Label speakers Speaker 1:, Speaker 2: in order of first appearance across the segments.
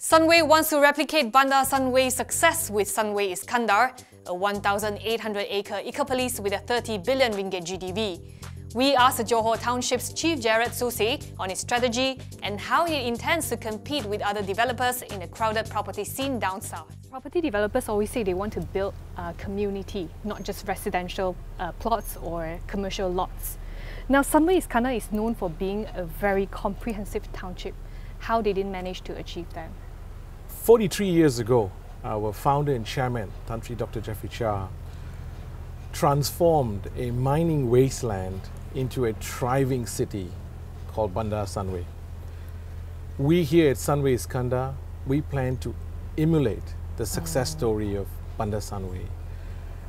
Speaker 1: Sunway wants to replicate Bandar Sunway's success with Sunway Iskandar, a 1,800-acre ecopolis with a 30 billion ringgit GDP. We asked the Johor Township's Chief Gerard Soosay on his strategy and how he intends to compete with other developers in the crowded property scene down south.
Speaker 2: Property developers always say they want to build a community, not just residential plots or commercial lots. Now, Sunway Iskandar is known for being a very comprehensive township. How did it manage to achieve that?
Speaker 3: 43 years ago, our founder and chairman, Dr. Jeffrey Chia, transformed a mining wasteland into a thriving city called Bandar Sunway. We here at Sunway Iskandar, we plan to emulate the success story of Bandar Sunway,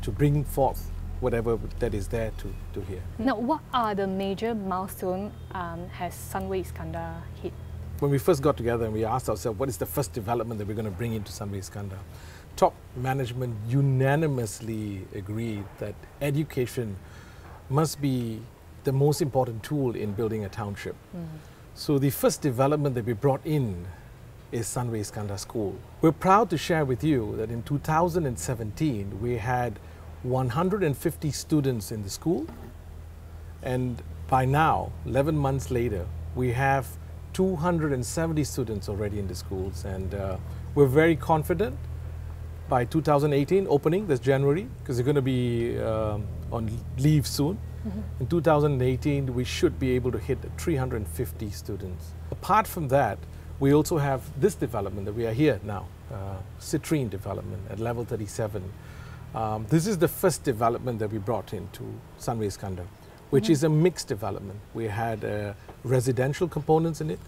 Speaker 3: to bring forth whatever that is there to here.
Speaker 2: Now, what are the major milestones has Sunway Iskandar hit?
Speaker 3: When we first got together and we asked ourselves, what is the first development that we're going to bring into Sunway Iskandar? Top management unanimously agreed that education must be the most important tool in building a township. So the first development that we brought in is Sunway Iskandar School. We're proud to share with you that in 2017 we had 150 students in the school, and by now, 11 months later, we have 270 students already in the schools, and we're very confident by 2018 opening this January, because they're going to be on leave soon. In 2018 we should be able to hit 350 students. Apart from that, we also have this development that we are here now, Citrine development at level 37. This is the first development that we brought into Sunway Iskandar, which is a mixed development. We had residential components in it,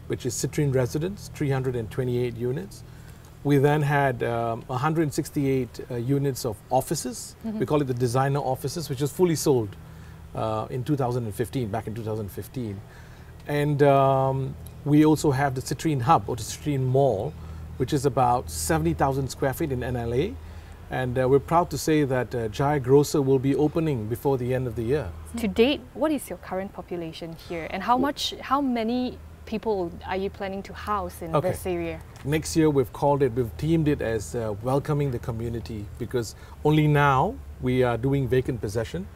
Speaker 3: which is Citrine Residence, 328 units. We then had 168 units of offices. We call it the designer offices, which was fully sold in 2015, back in 2015. And we also have the Citrine Hub, or the Citrine Mall, which is about 70,000 square feet in NLA. And we're proud to say that Jai Grocer will be opening before the end of the year.
Speaker 2: To date, what is your current population here, and how many people are you planning to house in this area?
Speaker 3: Next year we've teamed it as welcoming the community, because only now we are doing vacant possession.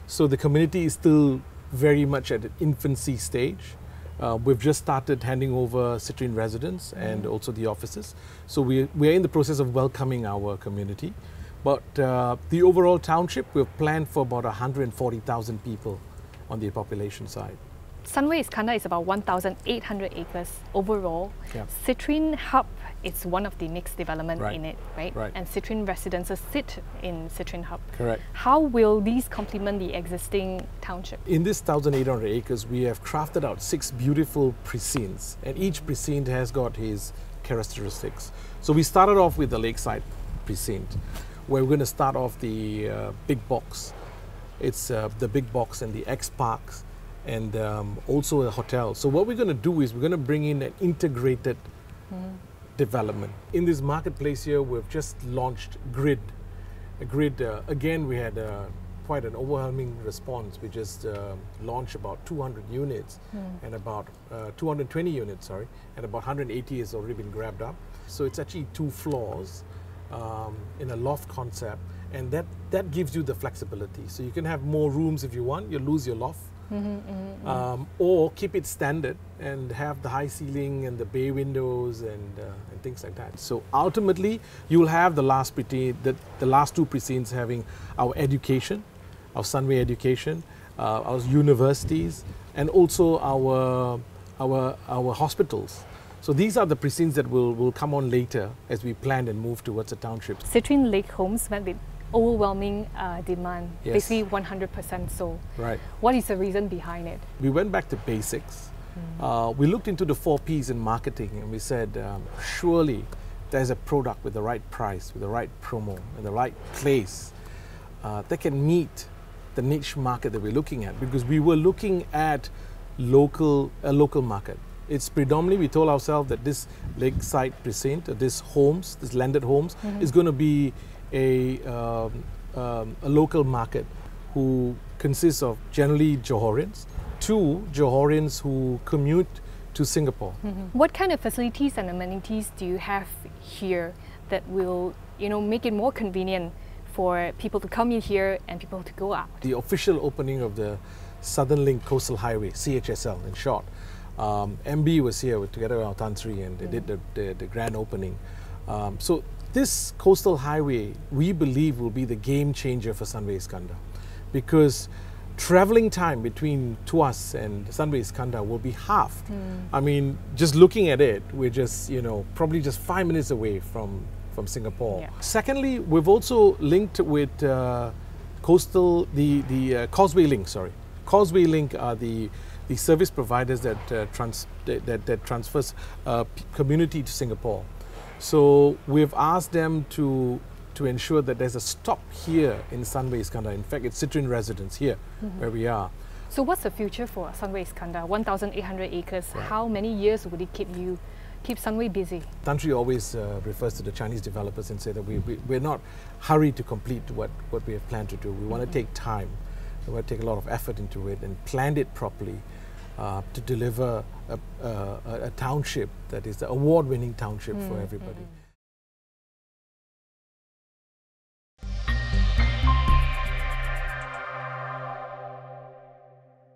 Speaker 3: So the community is still very much at an infancy stage. We've just started handing over Citrine Residence and also the offices. So we're in the process of welcoming our community. But the overall township, we've planned for about 140,000 people on the population side.
Speaker 2: Sunway Iskandar is about 1,800 acres overall. Citrine Hub is one of the mixed development in it, right? And Citrine Residences sit in Citrine Hub.
Speaker 3: Correct.
Speaker 2: How will these complement the existing township?
Speaker 3: In this 1,800 acres, we have crafted out 6 beautiful precincts, and each precinct has got his characteristics. So we started off with the Lakeside precinct, where we're going to start off the big box. It's the big box and the X Parks, and also a hotel. So what we're going to do is we're going to bring in an integrated development. In this marketplace here, we've just launched Grid. Again, we had quite an overwhelming response. We just launched about 200 units and about 220 units, sorry, and about 180 has already been grabbed up. So it's actually 2 floors in a loft concept, and that gives you the flexibility. So you can have more rooms if you want. You lose your loft. Or keep it standard and have the high ceiling and the bay windows and things like that. So ultimately, you'll have the last 2 precincts having our education, our Sunway education, our universities, and also our hospitals. So these are the precincts that will come on later as we plan and move towards a township.
Speaker 2: Citrine Lake Homes met with overwhelming demand, basically 100% sold.
Speaker 3: Right.
Speaker 2: What is the reason behind it?
Speaker 3: We went back to basics. We looked into the 4 Ps in marketing, and we said, surely there's a product with the right price, with the right promo, and the right place that can meet the niche market that we're looking at, because we were looking at a local market. It's predominantly, we told ourselves that this lakeside precinct, this landed homes, is going to be a local market who consists of generally Johorians, 2 Johorians who commute to Singapore.
Speaker 2: What kind of facilities and amenities do you have here that will, make it more convenient for people to come in here and people to go out?
Speaker 3: The official opening of the Southern Link Coastal Highway, CHSL in short, MB was here together with our Tan Sri, and they did the grand opening. So this coastal highway, we believe, will be the game changer for Sunway Iskandar, because traveling time between Tuas and Sunway Iskandar will be halved. I mean, just looking at it, we're just, probably just 5 minutes away from Singapore.
Speaker 2: Yeah.
Speaker 3: Secondly, we've also linked with Causeway Link, sorry. Causeway Link are the service providers that transfers community to Singapore. So we've asked them to ensure that there's a stop here in Sunway Iskandar. In fact, it's Citroen residence here where we are.
Speaker 2: So what's the future for Sunway Iskandar? 1,800 acres.
Speaker 3: Right.
Speaker 2: How many years would it keep Sunway busy?
Speaker 3: Tan Sri always refers to the Chinese developers and say that we're not hurried to complete what we have planned to do. We want to take time. We want to take a lot of effort into it and plan it properly to deliver a township that is the award-winning township for everybody.